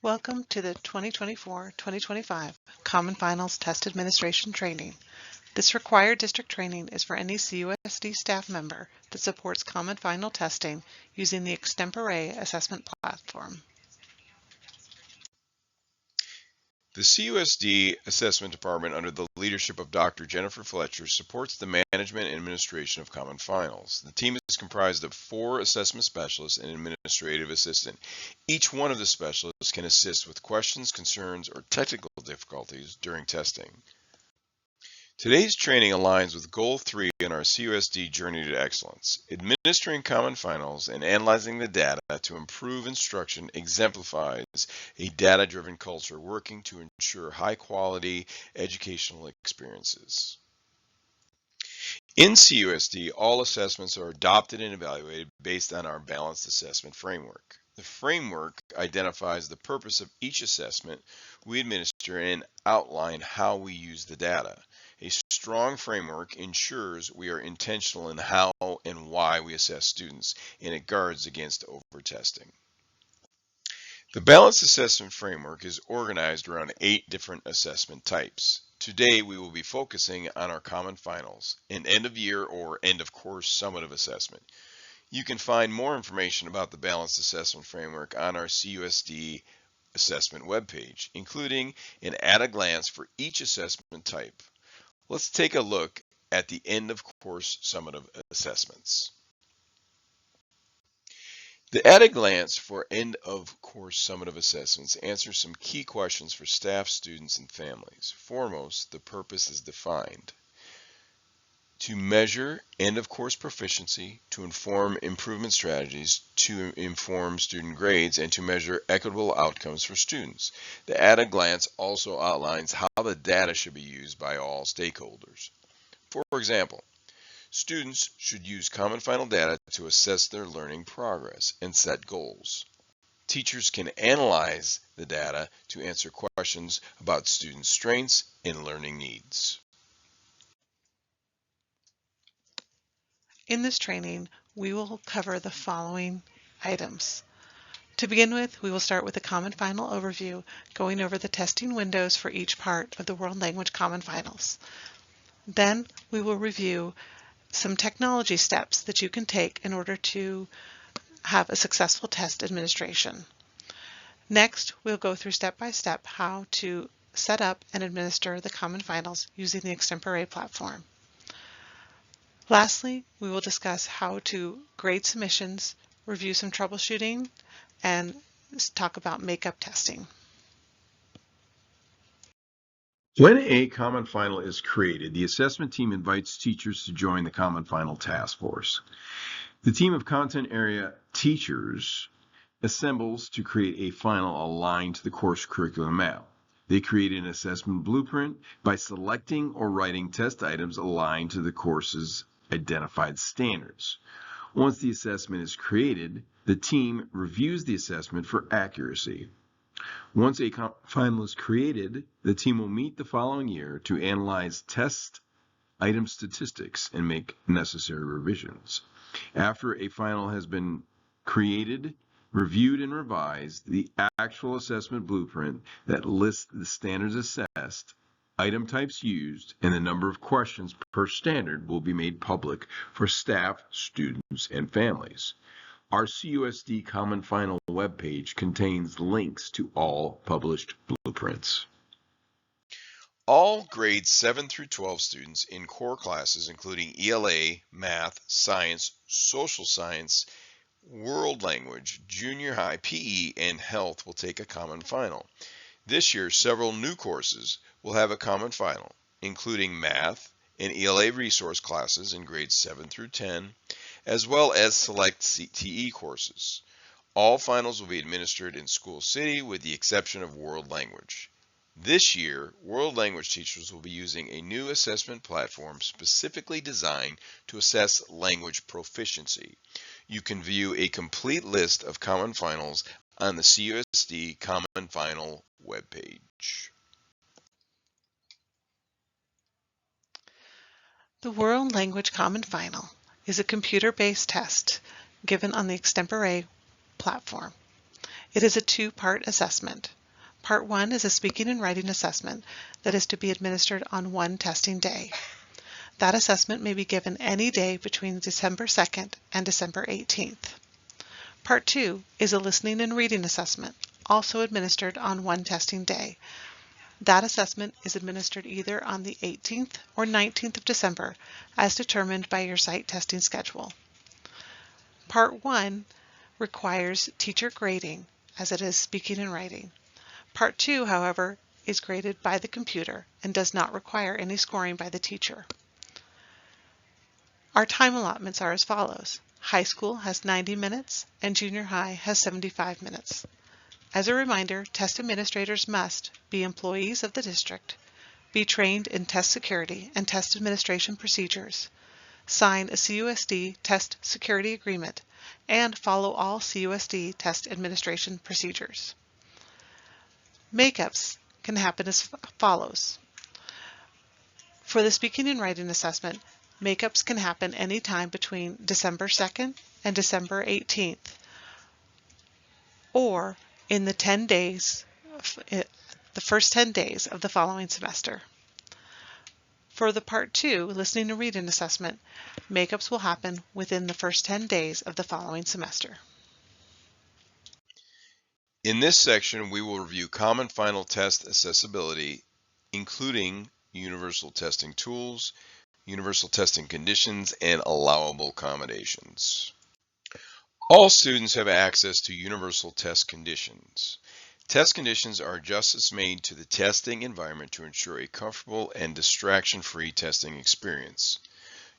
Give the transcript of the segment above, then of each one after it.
Welcome to the 2024-2025 Common Finals Test Administration Training. This required district training is for any CUSD staff member that supports Common Final testing using the Extempore assessment platform. The CUSD Assessment Department, under the leadership of Dr. Jennifer Fletcher, supports the management and administration of Common Finals. The team is comprised of 4 assessment specialists and an administrative assistant. Each one of the specialists can assist with questions, concerns, or technical difficulties during testing. Today's training aligns with Goal 3 in our CUSD Journey to Excellence. Administering Common Finals and analyzing the data to improve instruction exemplifies a data-driven culture working to ensure high-quality educational experiences. In CUSD, all assessments are adopted and evaluated based on our balanced assessment framework. The framework identifies the purpose of each assessment we administer and outline how we use the data. A strong framework ensures we are intentional in how and why we assess students, and it guards against over-testing. The Balanced Assessment Framework is organized around 8 different assessment types. Today we will be focusing on our Common Finals, an end-of-year or end-of-course summative assessment. You can find more information about the Balanced Assessment Framework on our CUSD assessment webpage, including an at-a-glance for each assessment type. Let's take a look at the end-of-course summative assessments. The at-a-glance for end-of-course summative assessments answers some key questions for staff, students, and families. Foremost, the purpose is defined: to measure end-of-course proficiency, to inform improvement strategies, to inform student grades, and to measure equitable outcomes for students. The at-a-glance also outlines how the data should be used by all stakeholders. For example, students should use Common Final data to assess their learning progress and set goals. Teachers can analyze the data to answer questions about students' strengths and learning needs. In this training, we will cover the following items. To begin with, we will start with the Common Final overview, going over the testing windows for each part of the World Language Common Finals. Then we will review some technology steps that you can take in order to have a successful test administration. Next, we'll go through step by step how to set up and administer the Common Finals using the Extempore platform. Lastly, we will discuss how to grade submissions, review some troubleshooting, and talk about makeup testing. When a Common Final is created, the assessment team invites teachers to join the Common Final task force. The team of content area teachers assembles to create a final aligned to the course curriculum map. They create an assessment blueprint by selecting or writing test items aligned to the course's identified standards. Once the assessment is created, the team reviews the assessment for accuracy. Once a final is created, the team will meet the following year to analyze test item statistics and make necessary revisions. After a final has been created, reviewed, and revised, the actual assessment blueprint that lists the standards assessed, item types used, and the number of questions per standard will be made public for staff, students, and families. Our CUSD Common Final webpage contains links to all published blueprints. All grades 7 through 12 students in core classes including ELA, Math, Science, Social Science, World Language, Junior High, PE, and Health will take a Common Final. This year, several new courses will have a Common Final, including Math and ELA resource classes in grades 7 through 10, as well as select CTE courses. All finals will be administered in School City with the exception of World Language. This year, World Language teachers will be using a new assessment platform specifically designed to assess language proficiency. You can view a complete list of Common Finals on the CUSD Common Final webpage. The World Language Common Final is a computer-based test given on the Extempore platform. It is a two-part assessment. Part 1 is a speaking and writing assessment that is to be administered on one testing day. That assessment may be given any day between December 2nd and December 18th. Part 2 is a listening and reading assessment, also administered on one testing day. That assessment is administered either on the 18th or 19th of December, as determined by your site testing schedule. Part 1 requires teacher grading, as it is speaking and writing. Part 2, however, is graded by the computer and does not require any scoring by the teacher. Our time allotments are as follows. High school has 90 minutes and junior high has 75 minutes. As a reminder, test administrators must be employees of the district, be trained in test security and test administration procedures, sign a CUSD test security agreement, and follow all CUSD test administration procedures. Makeups can happen as follows. For the speaking and writing assessment, makeups can happen anytime between December 2nd and December 18th, or in the 10 days, the first 10 days of the following semester. For the Part 2 listening and reading assessment, makeups will happen within the first 10 days of the following semester. In this section, we will review Common Final Test accessibility, including universal testing tools, universal testing conditions, and allowable accommodations. All students have access to universal test conditions. Test conditions are adjustments made to the testing environment to ensure a comfortable and distraction-free testing experience.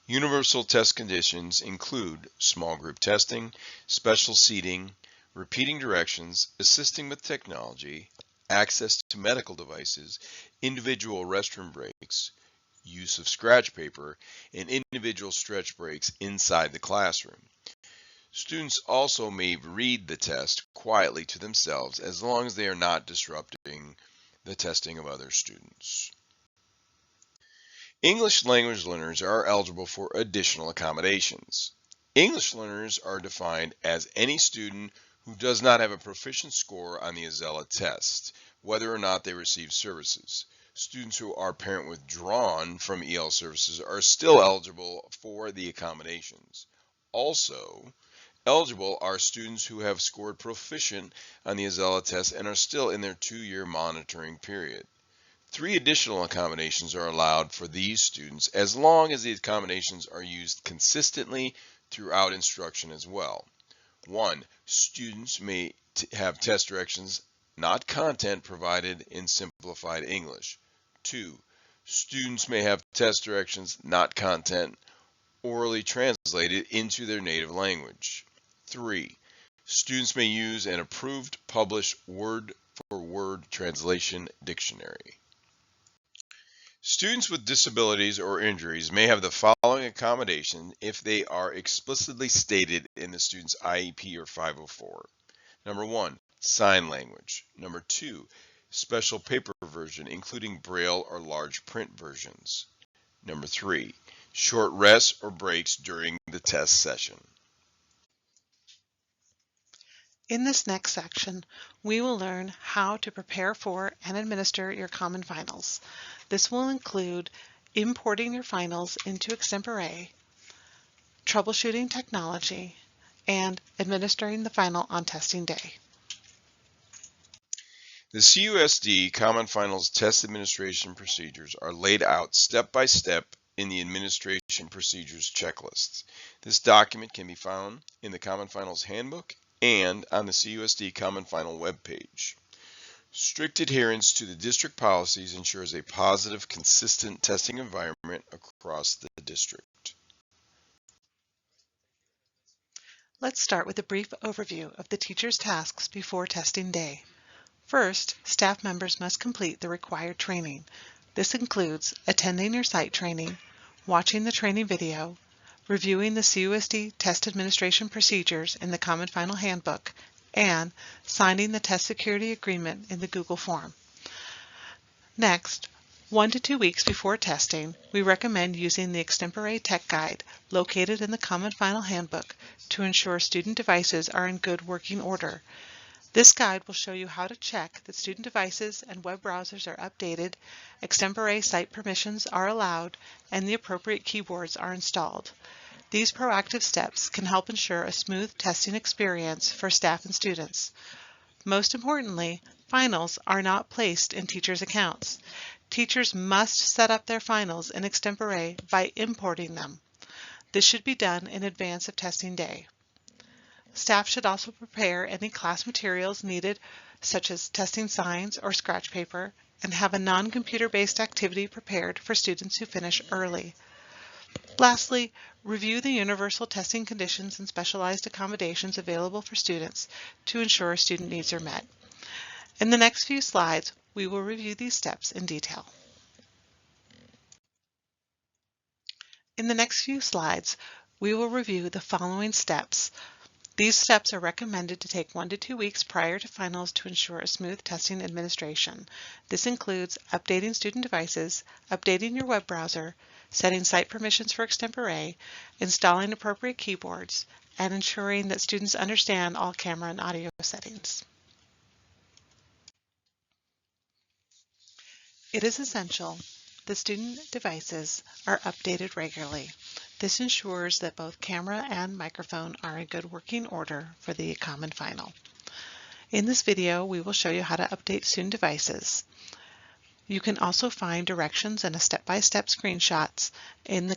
Universal test conditions include small group testing, special seating, repeating directions, assisting with technology, access to medical devices, individual restroom breaks, use of scratch paper, and individual stretch breaks inside the classroom. Students also may read the test quietly to themselves as long as they are not disrupting the testing of other students. English language learners are eligible for additional accommodations. English learners are defined as any student who does not have a proficient score on the AZELA test, whether or not they receive services. Students who are parent withdrawn from EL services are still eligible for the accommodations. Also, eligible are students who have scored proficient on the AZELA test and are still in their 2-year monitoring period. 3 additional accommodations are allowed for these students as long as the accommodations are used consistently throughout instruction as well. 1. Students may have test directions, not content, provided in simplified English. 2. Students may have test directions, not content, orally translated into their native language. 3. Students may use an approved published word-for-word translation dictionary. Students with disabilities or injuries may have the following accommodation if they are explicitly stated in the student's IEP or 504. Number 1, sign language. Number 2, special paper version, including Braille or large print versions. Number 3, short rests or breaks during the test session. In this next section, we will learn how to prepare for and administer your common finals. This will include importing your finals into Extempore, troubleshooting technology, and administering the final on testing day. The CUSD Common Finals Test Administration Procedures are laid out step by step in the Administration Procedures Checklist. This document can be found in the Common Finals Handbook and on the CUSD Common Final webpage. Strict adherence to the district policies ensures a positive, consistent testing environment across the district. Let's start with a brief overview of the teacher's tasks before testing day. First, staff members must complete the required training. This includes attending your site training, watching the training video, reviewing the CUSD test administration procedures in the Common Final Handbook, and signing the test security agreement in the Google form. Next, 1 to 2 weeks before testing, we recommend using the Extempore Tech Guide located in the Common Final Handbook to ensure student devices are in good working order. This guide will show you how to check that student devices and web browsers are updated, extempore site permissions are allowed, and the appropriate keyboards are installed. These proactive steps can help ensure a smooth testing experience for staff and students. Most importantly, finals are not placed in teachers' accounts. Teachers must set up their finals in extempore by importing them. This should be done in advance of testing day. Staff should also prepare any class materials needed, such as testing signs or scratch paper, and have a non-computer-based activity prepared for students who finish early. Lastly, review the universal testing conditions and specialized accommodations available for students to ensure student needs are met. In the next few slides, we will review these steps in detail. In the next few slides, we will review the following steps. These steps are recommended to take 1 to 2 weeks prior to finals to ensure a smooth testing administration. This includes updating student devices, updating your web browser, setting site permissions for extempore, installing appropriate keyboards, and ensuring that students understand all camera and audio settings. It is essential that student devices are updated regularly. This ensures that both camera and microphone are in good working order for the Common Final. In this video, we will show you how to update student devices. You can also find directions and a step-by-step screenshots in the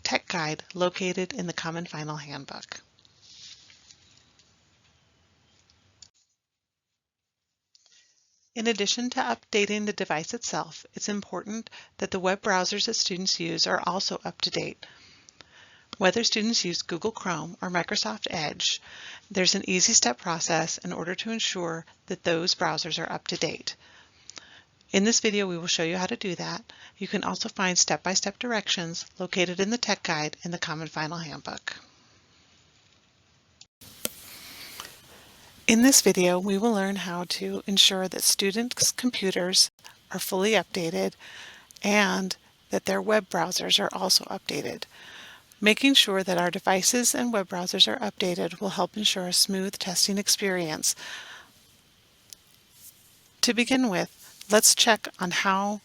tech guide located in the Common Final Handbook. In addition to updating the device itself, it's important that the web browsers that students use are also up to date. Whether students use Google Chrome or Microsoft Edge, there's an easy step process in order to ensure that those browsers are up to date. In this video, we will show you how to do that. You can also find step-by-step directions located in the tech guide in the Common Final Handbook. In this video, we will learn how to ensure that students' computers are fully updated and that their web browsers are also updated. Making sure that our devices and web browsers are updated will help ensure a smooth testing experience. To begin with, let's check on how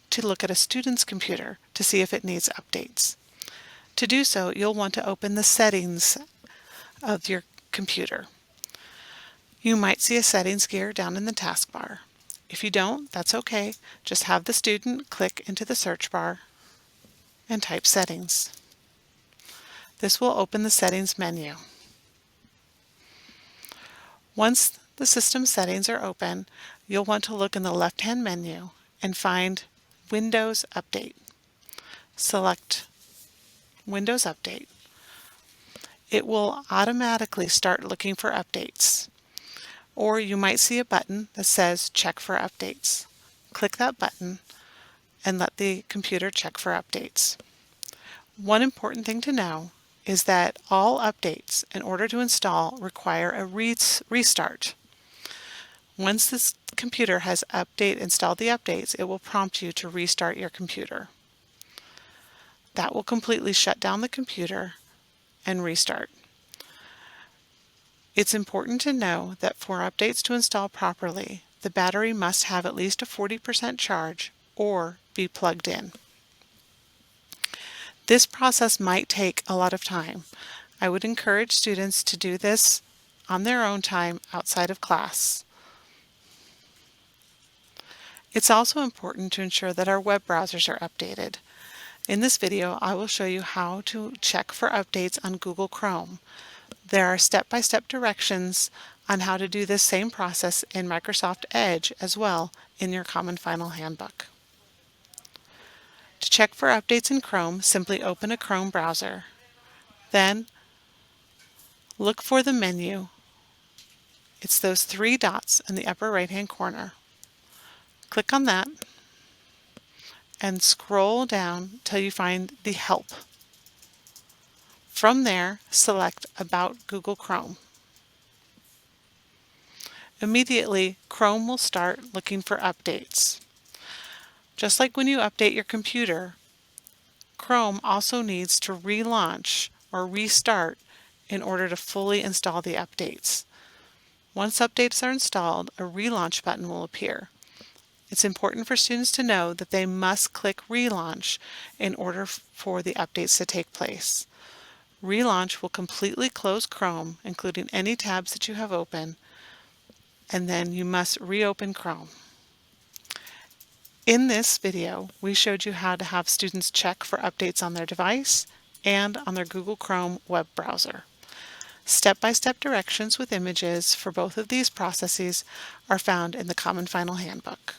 to look at a student's computer to see if it needs updates. To do so, you'll want to open the settings of your computer. You might see a settings gear down in the taskbar. If you don't, that's okay. Just have the student click into the search bar and type settings. This will open the settings menu. Once the system settings are open, you'll want to look in the left-hand menu and find Windows Update. Select Windows Update. It will automatically start looking for updates. Or you might see a button that says Check for Updates. Click that button and let the computer check for updates. One important thing to know is that all updates, in order to install, require a restart. Once this computer has installed the updates, it will prompt you to restart your computer. That will completely shut down the computer and restart. It's important to know that for updates to install properly, the battery must have at least a 40% charge or be plugged in. This process might take a lot of time. I would encourage students to do this on their own time outside of class. It's also important to ensure that our web browsers are updated. In this video, I will show you how to check for updates on Google Chrome. There are step-by-step directions on how to do this same process in Microsoft Edge as well in your Common Final Handbook. To check for updates in Chrome, simply open a Chrome browser. Then, look for the menu. It's those 3 dots in the upper right-hand corner. Click on that and scroll down till you find the Help. From there, select About Google Chrome. Immediately, Chrome will start looking for updates. Just like when you update your computer, Chrome also needs to relaunch or restart in order to fully install the updates. Once updates are installed, a relaunch button will appear. It's important for students to know that they must click Relaunch in order for the updates to take place. Relaunch will completely close Chrome, including any tabs that you have open, and then you must reopen Chrome. In this video, we showed you how to have students check for updates on their device and on their Google Chrome web browser. Step-by-step directions with images for both of these processes are found in the Common Final Handbook.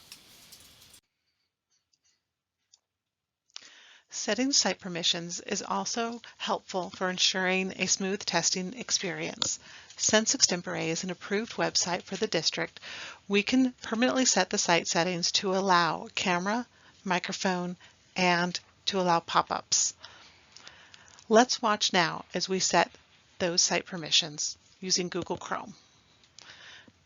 Setting site permissions is also helpful for ensuring a smooth testing experience. Since Extempore is an approved website for the district, we can permanently set the site settings to allow camera, microphone, and to allow pop-ups. Let's watch now as we set those site permissions using Google Chrome.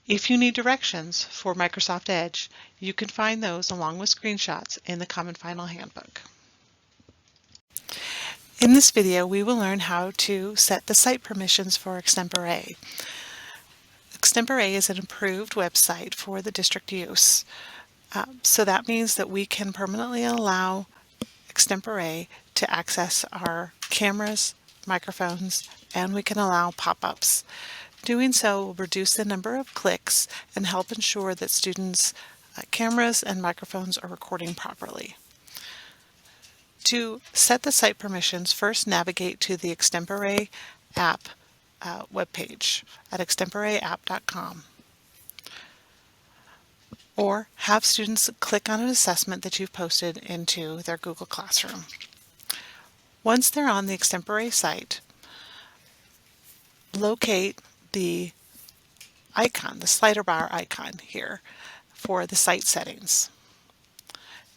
If you need directions for Microsoft Edge, you can find those along with screenshots in the Common Final Handbook. In this video, we will learn how to set the site permissions for Extempore. Extempore is an approved website for the district use. So that means that we can permanently allow Extempore to access our cameras, microphones, and we can allow pop-ups. Doing so will reduce the number of clicks and help ensure that students' cameras and microphones are recording properly. To set the site permissions, first navigate to the Extempore app webpage at extemporeapp.com. Or have students click on an assessment that you've posted into their Google Classroom. Once they're on the Extempore site, locate the icon, the slider bar icon here for the site settings.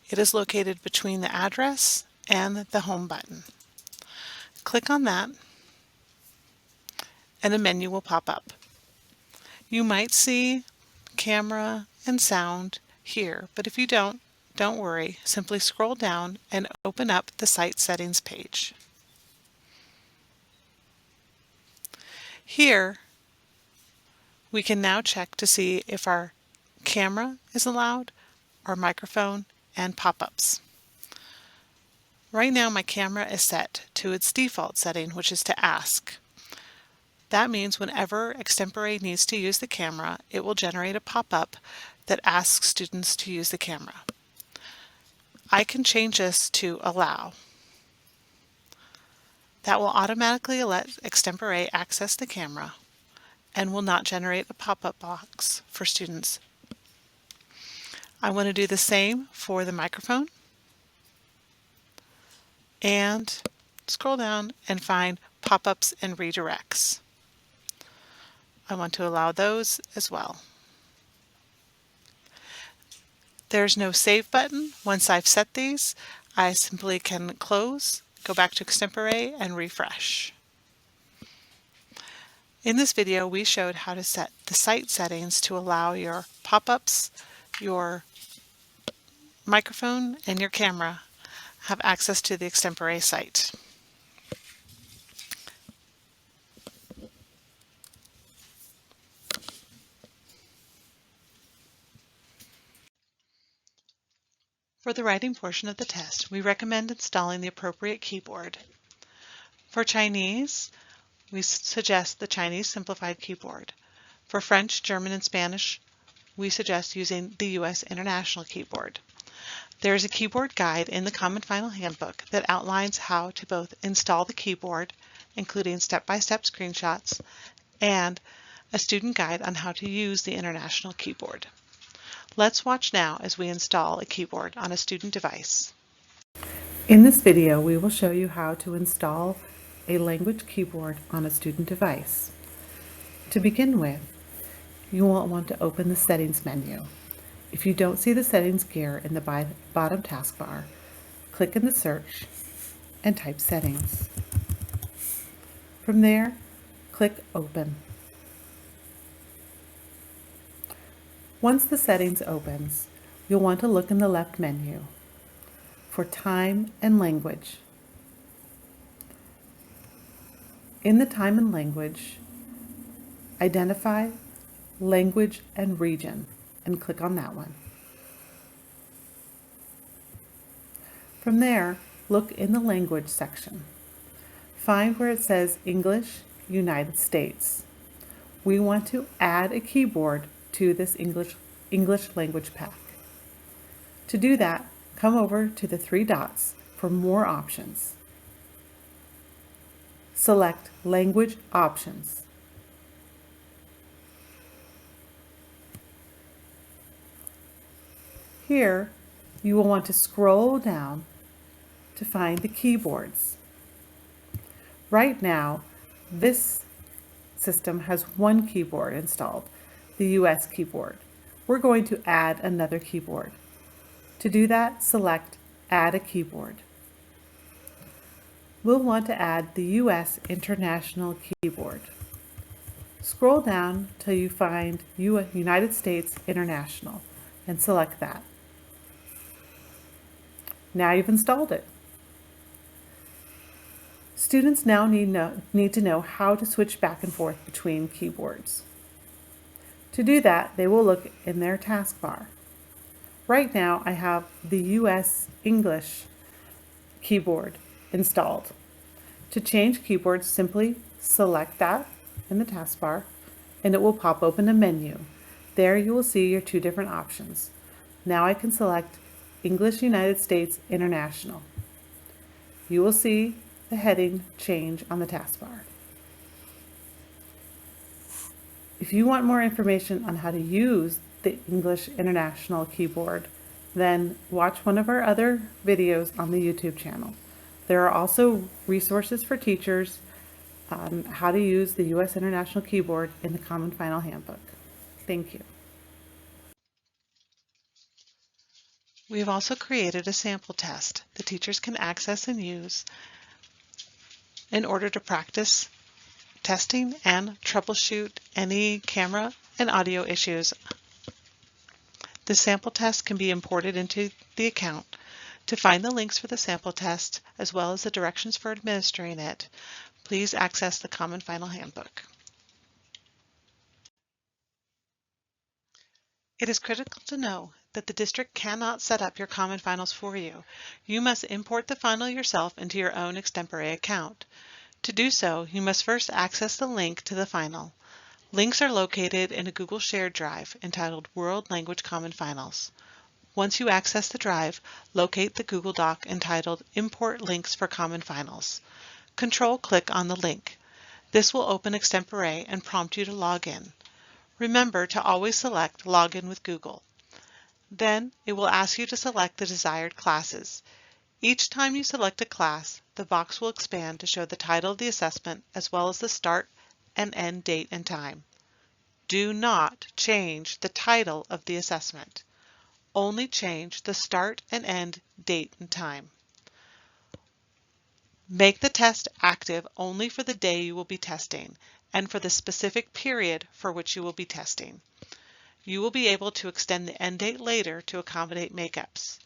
It is located between the address and the home button. Click on that and a menu will pop up. You might see camera and sound here, but if you don't worry. Simply scroll down and open up the site settings page. Here, we can now check to see if our camera is allowed, our microphone, and pop-ups. Right now my camera is set to its default setting, which is to ask. That means whenever Extempore needs to use the camera, it will generate a pop-up that asks students to use the camera. I can change this to allow. That will automatically let Extempore access the camera and will not generate a pop-up box for students. I want to do the same for the microphone. And scroll down and find pop-ups and redirects. I want to allow those as well. There's no save button. Once I've set these, I simply can close, go back to Extempore, and refresh. In this video, we showed how to set the site settings to allow your pop-ups, your microphone, and your camera have access to the Extempore site. For the writing portion of the test, we recommend installing the appropriate keyboard. For Chinese, we suggest the Chinese Simplified Keyboard. For French, German, and Spanish, we suggest using the U.S. International Keyboard. There is a keyboard guide in the Common Final Handbook that outlines how to both install the keyboard, including step-by-step screenshots, and a student guide on how to use the International Keyboard. Let's watch now as we install a keyboard on a student device. In this video, we will show you how to install a language keyboard on a student device. To begin with, you will want to open the Settings menu. If you don't see the Settings gear in the bottom taskbar, click in the search and type Settings. From there, click Open. Once the Settings opens, you'll want to look in the left menu for Time and Language. In the Time and Language, identify Language and Region, and click on that one. From there, look in the Language section. Find where it says English, United States. We want to add a keyboard to this English language pack. To do that, come over to the three dots for more options. Select Language Options. Here, you will want to scroll down to find the keyboards. Right now, this system has one keyboard installed, the US keyboard. We're going to add another keyboard. To do that, select Add a Keyboard. We'll want to add the US International Keyboard. Scroll down till you find United States International and select that. Now you've installed it. Students now need to know how to switch back and forth between keyboards. To do that, they will look in their taskbar. Right now, I have the US English keyboard installed. To change keyboards, simply select that in the taskbar, and it will pop open a menu. There you will see your two different options. Now I can select English United States International. You will see the heading change on the taskbar. If you want more information on how to use the English International keyboard, then watch one of our other videos on the YouTube channel. There are also resources for teachers on how to use the US International keyboard in the Common Final Handbook. Thank you. We have also created a sample test that teachers can access and use in order to practice testing and troubleshoot any camera and audio issues. The sample test can be imported into the account. To find the links for the sample test, as well as the directions for administering it, please access the Common Final Handbook. It is critical to know that the district cannot set up your Common Finals for you. You must import the final yourself into your own Extempore account. To do so, you must first access the link to the final. Links are located in a Google Shared Drive entitled World Language Common Finals. Once you access the drive, locate the Google Doc entitled Import Links for Common Finals. Control-click on the link. This will open Extempore and prompt you to log in. Remember to always select Login with Google. Then it will ask you to select the desired classes. Each time you select a class, the box will expand to show the title of the assessment as well as the start and end date and time. Do not change the title of the assessment. Only change the start and end date and time. Make the test active only for the day you will be testing and for the specific period for which you will be testing. You will be able to extend the end date later to accommodate makeups.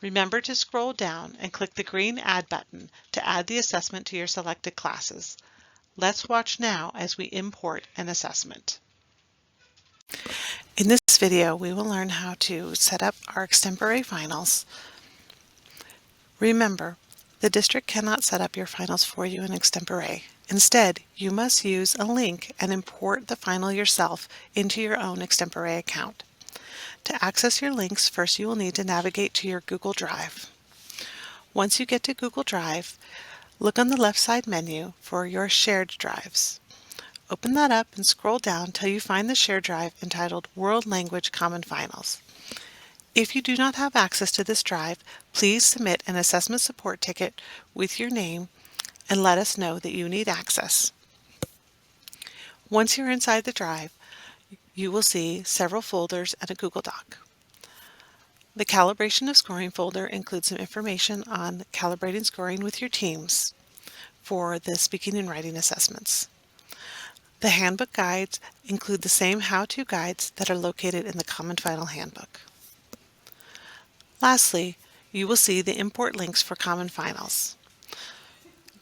Remember to scroll down and click the green Add button to add the assessment to your selected classes. Let's watch now as we import an assessment. In this video, we will learn how to set up our Extempore finals. Remember, the district cannot set up your finals for you in Extempore. Instead, you must use a link and import the final yourself into your own Extempore account. To access your links, first you will need to navigate to your Google Drive. Once you get to Google Drive, look on the left side menu for your shared drives. Open that up and scroll down till you find the shared drive entitled World Language Common Finals. If you do not have access to this drive, please submit an assessment support ticket with your name and let us know that you need access. Once you're inside the drive, you will see several folders and a Google Doc. The Calibration of Scoring folder includes some information on calibrating scoring with your teams for the speaking and writing assessments. The handbook guides include the same how-to guides that are located in the Common Final Handbook. Lastly, you will see the import links for Common Finals.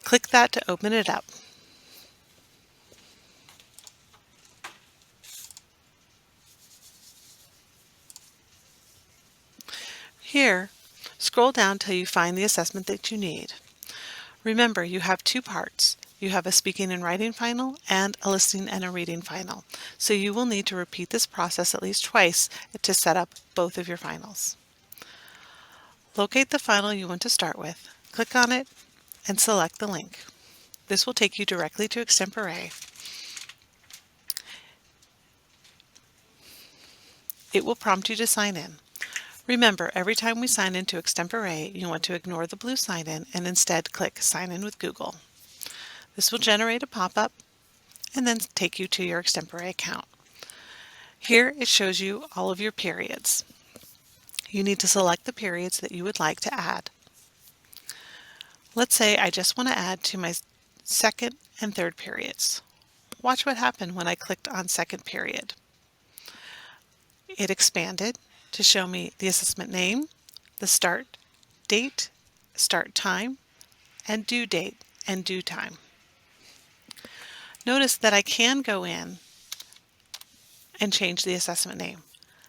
Click that to open it up. Here, scroll down till you find the assessment that you need. Remember, you have two parts. You have a speaking and writing final and a listening and a reading final. So you will need to repeat this process at least twice to set up both of your finals. Locate the final you want to start with, click on it, and select the link. This will take you directly to Extempore. It will prompt you to sign in. Remember, every time we sign into Extempore, you want to ignore the blue sign in and instead click Sign in with Google. This will generate a pop-up and then take you to your Extempore account. Here it shows you all of your periods. You need to select the periods that you would like to add. Let's say I just want to add to my second and third periods. Watch what happened when I clicked on second period. It expanded to show me the assessment name, the start date, start time, and due date and due time. Notice that I can go in and change the assessment name.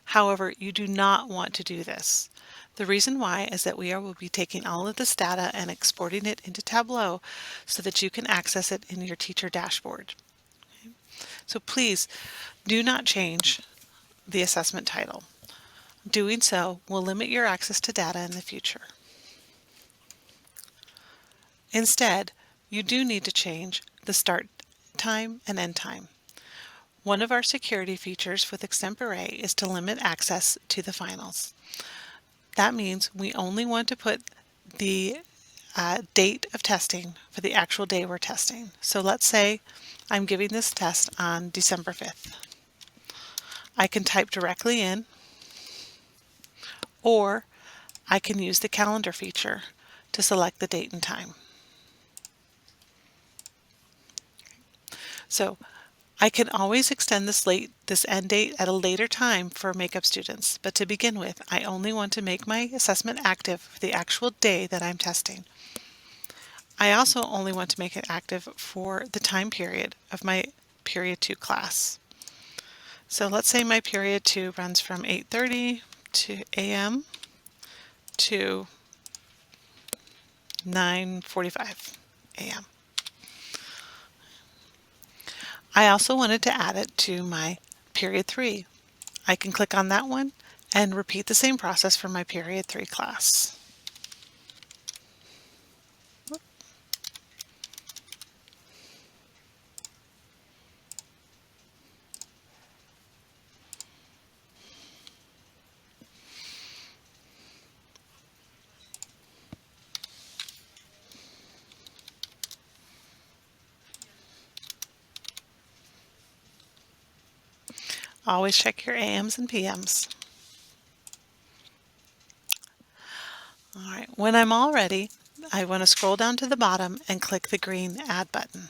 However, you do not want to do this. The reason why is that we will be taking all of this data and exporting it into Tableau so that you can access it in your teacher dashboard. Okay? So please do not change the assessment title. Doing so will limit your access to data in the future. Instead, you do need to change the start time and end time. One of our security features with Extempore is to limit access to the finals. That means we only want to put the date of testing for the actual day we're testing. So let's say I'm giving this test on December 5th. I can type directly in, or I can use the calendar feature to select the date and time. So I can always extend this end date at a later time for makeup students, but to begin with, I only want to make my assessment active for the actual day that I'm testing. I also only want to make it active for the time period of my period 2 class. So let's say my period 2 runs from 8:30 a.m. to 9:45 a.m. I also wanted to add it to my period 3. I can click on that one and repeat the same process for my period 3 class. Always check your AMs and PMs. All right, when I'm all ready, I want to scroll down to the bottom and click the green Add button.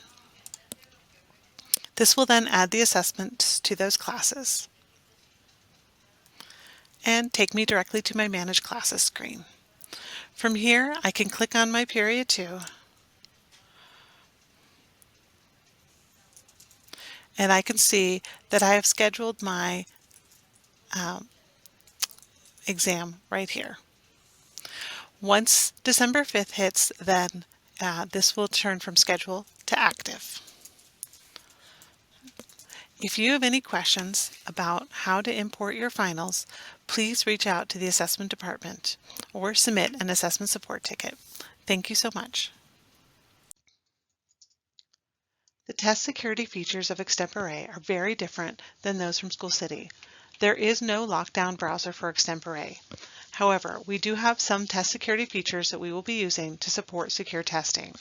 This will then add the assessments to those classes and take me directly to my Manage Classes screen. From here, I can click on my period 2 and I can see that I have scheduled my exam right here. Once December 5th hits, then this will turn from schedule to active. If you have any questions about how to import your finals, please reach out to the assessment department or submit an assessment support ticket. Thank you so much. The test security features of Extempore are very different than those from School City. There is no lockdown browser for Extempore. However, we do have some test security features that we will be using to support secure testing.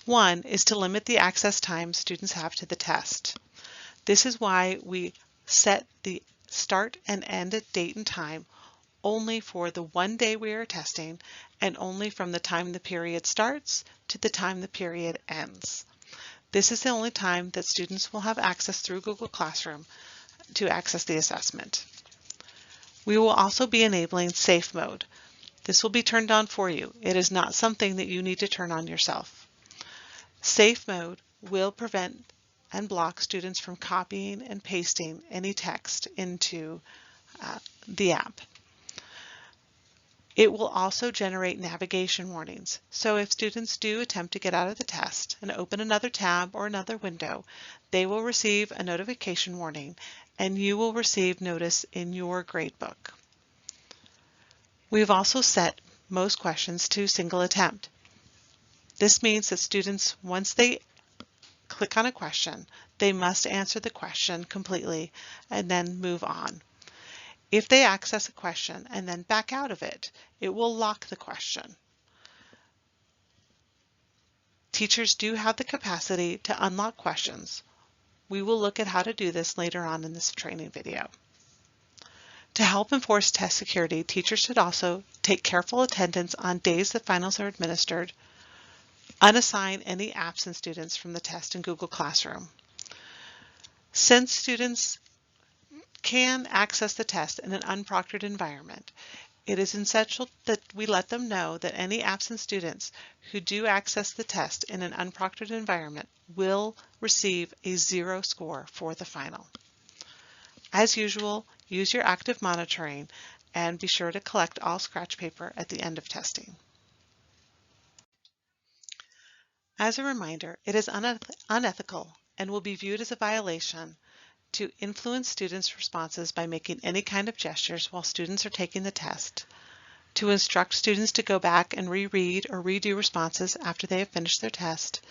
One is to limit the access time students have to the test. This is why we set the start and end date and time only for the one day we are testing and only from the time the period starts to the time the period ends. This is the only time that students will have access through Google Classroom to access the assessment. We will also be enabling Safe Mode. This will be turned on for you. It is not something that you need to turn on yourself. Safe Mode will prevent and block students from copying and pasting any text into the app. It will also generate navigation warnings. So if students do attempt to get out of the test and open another tab or another window, they will receive a notification warning and you will receive notice in your gradebook. We've also set most questions to single attempt. This means that students, once they click on a question, they must answer the question completely and then move on. If they access a question and then back out of it, it will lock the question. Teachers do have the capacity to unlock questions. We will look at how to do this later on in this training video. To help enforce test security, teachers should also take careful attendance on days that finals are administered, unassign any absent students from the test in Google Classroom. Since students can access the test in an unproctored environment, it is essential that we let them know that any absent students who do access the test in an unproctored environment will receive a 0 score for the final. As usual, use your active monitoring and be sure to collect all scratch paper at the end of testing. As a reminder, it is unethical and will be viewed as a violation to influence students' responses by making any kind of gestures while students are taking the test, to instruct students to go back and reread or redo responses after they have finished their test,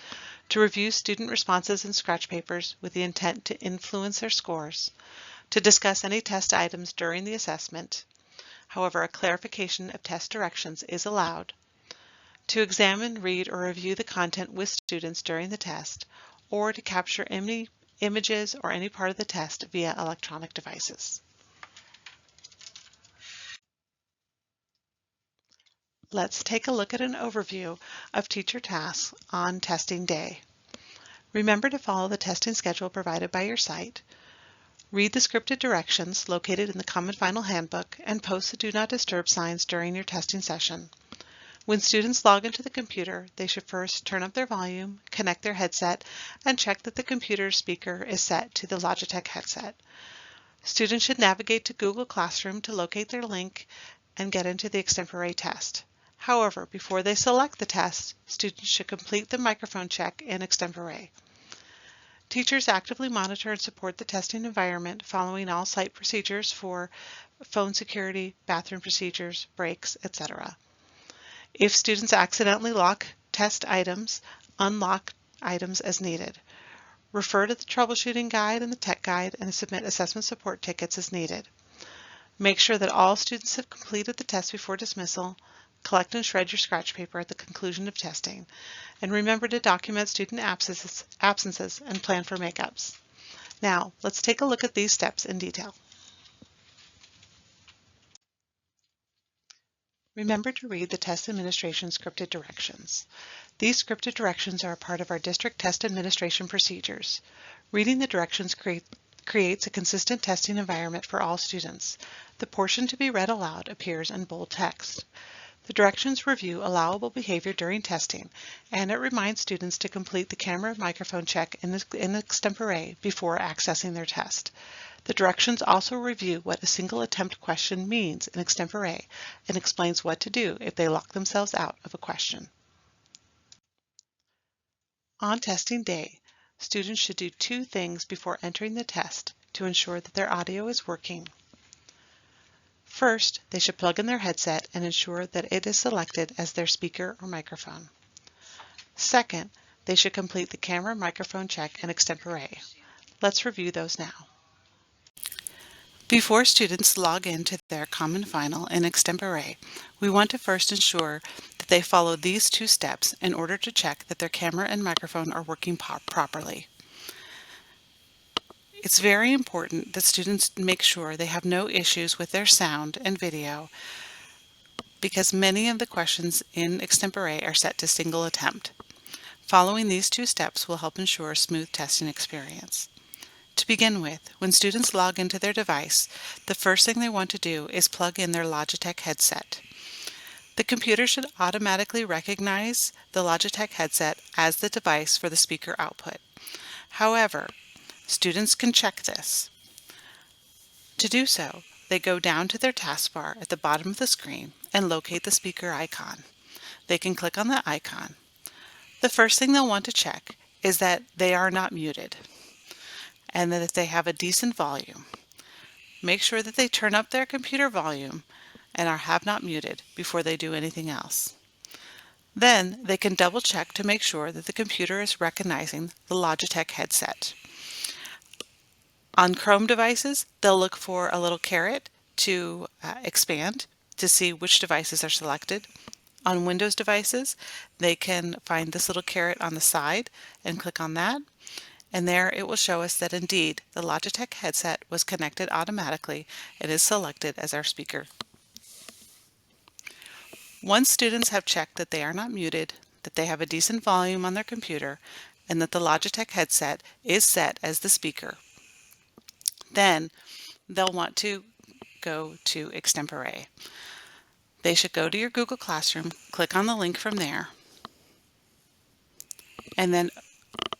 to review student responses and scratch papers with the intent to influence their scores, to discuss any test items during the assessment. However, a clarification of test directions is allowed, to examine, read, or review the content with students during the test, or to capture any images or any part of the test via electronic devices. Let's take a look at an overview of teacher tasks on testing day. Remember to follow the testing schedule provided by your site. Read the scripted directions located in the Common Final Handbook and post the Do Not Disturb signs during your testing session. When students log into the computer, they should first turn up their volume, connect their headset, and check that the computer speaker is set to the Logitech headset. Students should navigate to Google Classroom to locate their link and get into the extempore test. However, before they select the test, students should complete the microphone check in extempore. Teachers actively monitor and support the testing environment, following all site procedures for phone security, bathroom procedures, breaks, etc. If students accidentally lock test items, unlock items as needed. Refer to the troubleshooting guide and the tech guide and submit assessment support tickets as needed. Make sure that all students have completed the test before dismissal. Collect and shred your scratch paper at the conclusion of testing. And remember to document student absences and plan for makeups. Now, let's take a look at these steps in detail. Remember to read the test administration scripted directions. These scripted directions are a part of our district test administration procedures. Reading the directions creates a consistent testing environment for all students. The portion to be read aloud appears in bold text. The directions review allowable behavior during testing, and it reminds students to complete the camera and microphone check in extempore before accessing their test. The directions also review what a single attempt question means in extempore and explains what to do if they lock themselves out of a question. On testing day, students should do 2 things before entering the test to ensure that their audio is working. First, they should plug in their headset and ensure that it is selected as their speaker or microphone. Second, they should complete the camera microphone check in extempore. Let's review those now. Before students log into their Common Final in extempore, we want to first ensure that they follow these 2 steps in order to check that their camera and microphone are working properly. It's very important that students make sure they have no issues with their sound and video because many of the questions in extempore are set to single attempt. Following these 2 steps will help ensure a smooth testing experience. To begin with, when students log into their device, the first thing they want to do is plug in their Logitech headset. The computer should automatically recognize the Logitech headset as the device for the speaker output. However, students can check this. To do so, they go down to their taskbar at the bottom of the screen and locate the speaker icon. They can click on the icon. The first thing they'll want to check is that they are not muted and that they have a decent volume. Make sure that they turn up their computer volume and have not muted before they do anything else. Then they can double check to make sure that the computer is recognizing the Logitech headset. On Chrome devices, they'll look for a little caret to expand to see which devices are selected. On Windows devices, they can find this little caret on the side and click on that. And there it will show us that indeed the Logitech headset was connected automatically and is selected as our speaker. Once students have checked that they are not muted, that they have a decent volume on their computer, and that the Logitech headset is set as the speaker, then they'll want to go to Extempore. They should go to your Google Classroom, click on the link from there, and then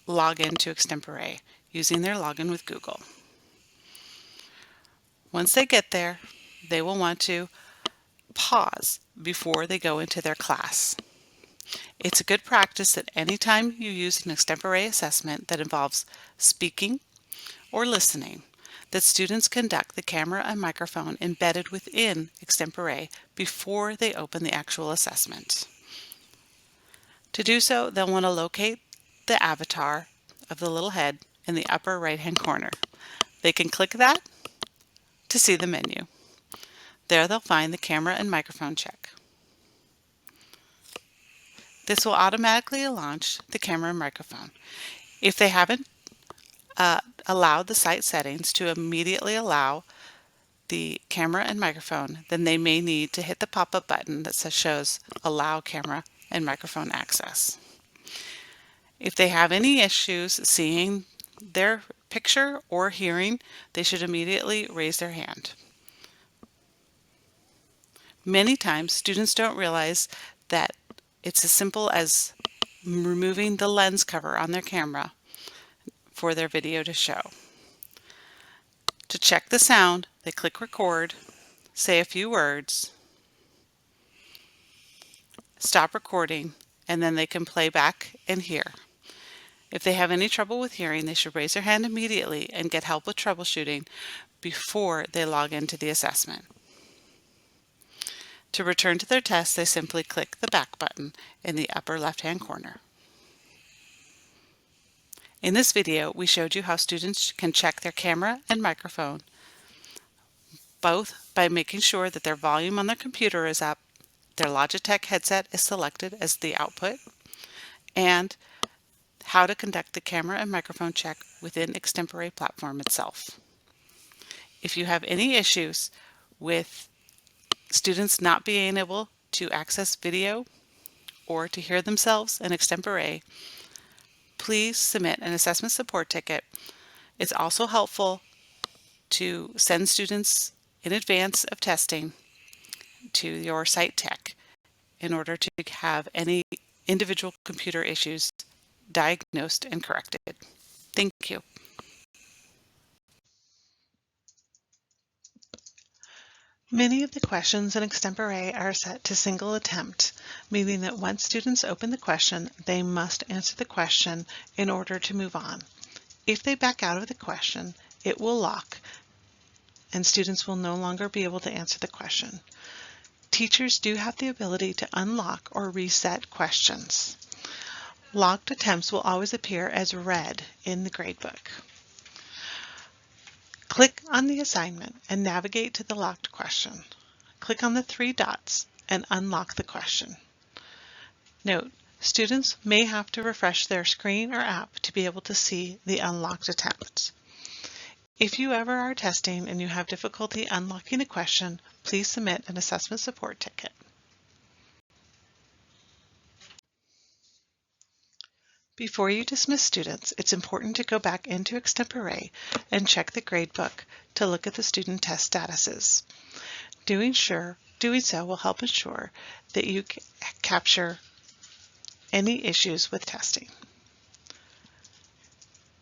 log into Extempore using their login with Google. Once they get there, they will want to pause before they go into their class. It's a good practice that anytime you use an extempore assessment that involves speaking or listening, that students conduct the camera and microphone embedded within extempore before they open the actual assessment. To do so, they'll want to locate the avatar of the little head in the upper right-hand corner. They can click that to see the menu. There they'll find the camera and microphone check. This will automatically launch the camera and microphone. If they haven't allowed the site settings to immediately allow the camera and microphone, then they may need to hit the pop-up button that shows Allow Camera and Microphone Access. If they have any issues seeing their picture or hearing, they should immediately raise their hand. Many times, students don't realize that it's as simple as removing the lens cover on their camera for their video to show. To check the sound, they click record, say a few words, stop recording, and then they can play back and hear. If they have any trouble with hearing, they should raise their hand immediately and get help with troubleshooting before they log into the assessment. To return to their test, they simply click the back button in the upper left-hand corner. In this video, we showed you how students can check their camera and microphone, both by making sure that their volume on their computer is up, their Logitech headset is selected as the output, and how to conduct the camera and microphone check within Extempore platform itself. If you have any issues with students not being able to access video or to hear themselves in Extempore, please submit an assessment support ticket. It's also helpful to send students in advance of testing to your site tech in order to have any individual computer issues diagnosed and corrected. Thank you. Many of the questions in Extempore are set to single attempt, meaning that once students open the question, they must answer the question in order to move on. If they back out of the question, it will lock, and students will no longer be able to answer the question. Teachers do have the ability to unlock or reset questions. Locked attempts will always appear as red in the gradebook. Click on the assignment and navigate to the locked question. Click on the three dots and unlock the question. Note, students may have to refresh their screen or app to be able to see the unlocked attempt. If you ever are testing and you have difficulty unlocking a question, please submit an assessment support ticket. Before you dismiss students, it's important to go back into Extempore and check the gradebook to look at the student test statuses. Doing so will help ensure that you capture any issues with testing.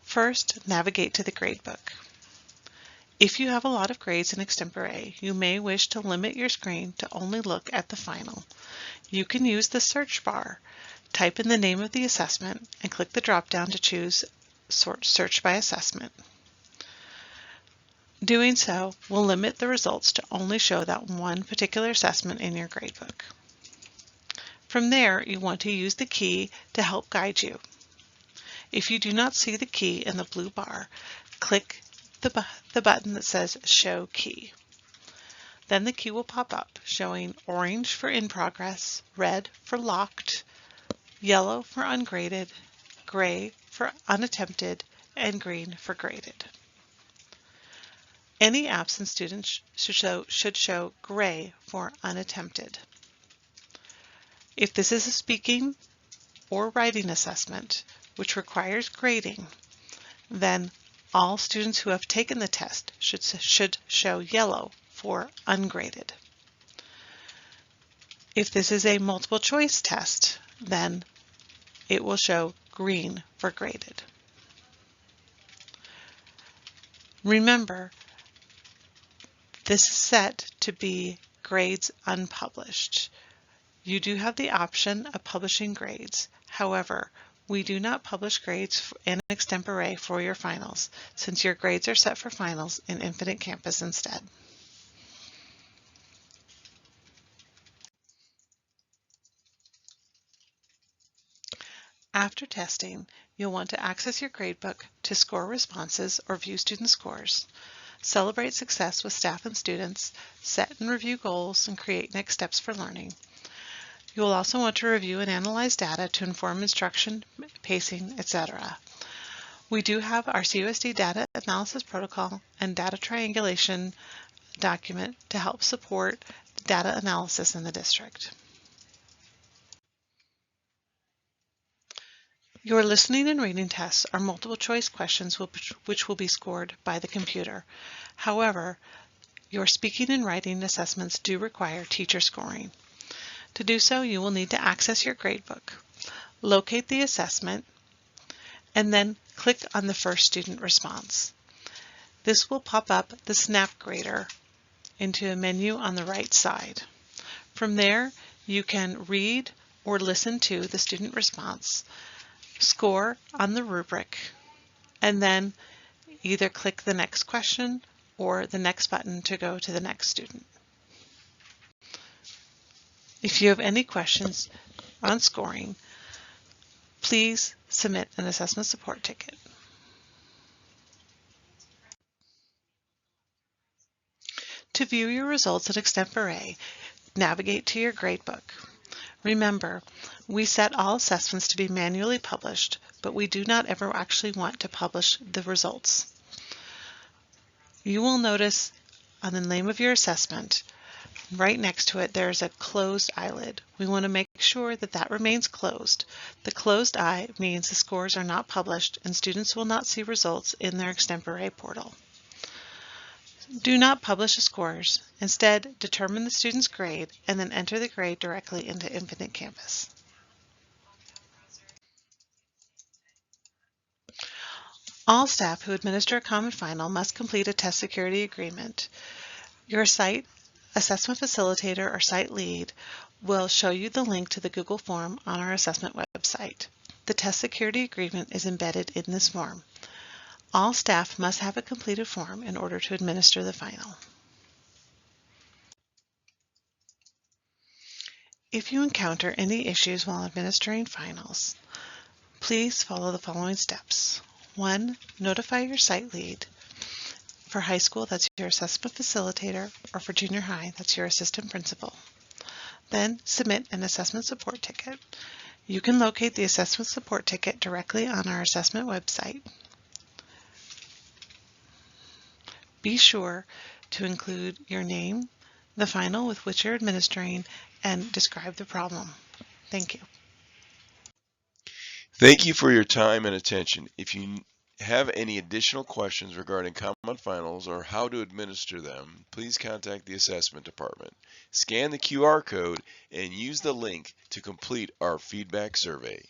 First, navigate to the gradebook. If you have a lot of grades in extempore, you may wish to limit your screen to only look at the final. You can use the search bar. Type in the name of the assessment and click the drop-down to choose Search by Assessment. Doing so will limit the results to only show that one particular assessment in your gradebook. From there, you want to use the key to help guide you. If you do not see the key in the blue bar, click the button that says Show Key. Then the key will pop up, showing orange for in progress, red for locked, yellow for ungraded, gray for unattempted, and green for graded. Any absent students should show gray for unattempted. If this is a speaking or writing assessment, which requires grading, then all students who have taken the test should show yellow for ungraded. If this is a multiple choice test, then it will show green for graded. Remember, this is set to be grades unpublished. You do have the option of publishing grades. However, we do not publish grades in extempore for your finals, since your grades are set for finals in Infinite Campus instead. After testing, you'll want to access your gradebook to score responses or view student scores, celebrate success with staff and students, set and review goals, and create next steps for learning. You will also want to review and analyze data to inform instruction, pacing, etc. We do have our CUSD data analysis protocol and data triangulation document to help support data analysis in the district. Your listening and reading tests are multiple choice questions which will be scored by the computer. However, your speaking and writing assessments do require teacher scoring. To do so, you will need to access your gradebook, locate the assessment, and then click on the first student response. This will pop up the SnapGrader into a menu on the right side. From there, you can read or listen to the student response, score on the rubric, and then either click the next question or the next button to go to the next student. If you have any questions on scoring, please submit an assessment support ticket. To view your results at extempore, navigate to your gradebook. Remember, we set all assessments to be manually published, but we do not ever actually want to publish the results. You will notice on the name of your assessment, right next to it, there's a closed eyelid. We want to make sure that that remains closed. The closed eye means the scores are not published and students will not see results in their extempore portal. Do not publish the scores. Instead, determine the student's grade and then enter the grade directly into Infinite Campus. All staff who administer a common final must complete a test security agreement. Your site assessment facilitator or site lead will show you the link to the Google form on our assessment website. The test security agreement is embedded in this form. All staff must have a completed form in order to administer the final. If you encounter any issues while administering finals, please follow the following steps. 1. Notify your site lead. For high school, that's your assessment facilitator, or for junior high, that's your assistant principal. Then submit an assessment support ticket. You can locate the assessment support ticket directly on our assessment website. Be sure to include your name, the final with which you're administering, and describe the problem. Thank you. Thank you for your time and attention. If you have any additional questions regarding Common Finals or how to administer them, please contact the assessment department. Scan the QR code and use the link to complete our feedback survey.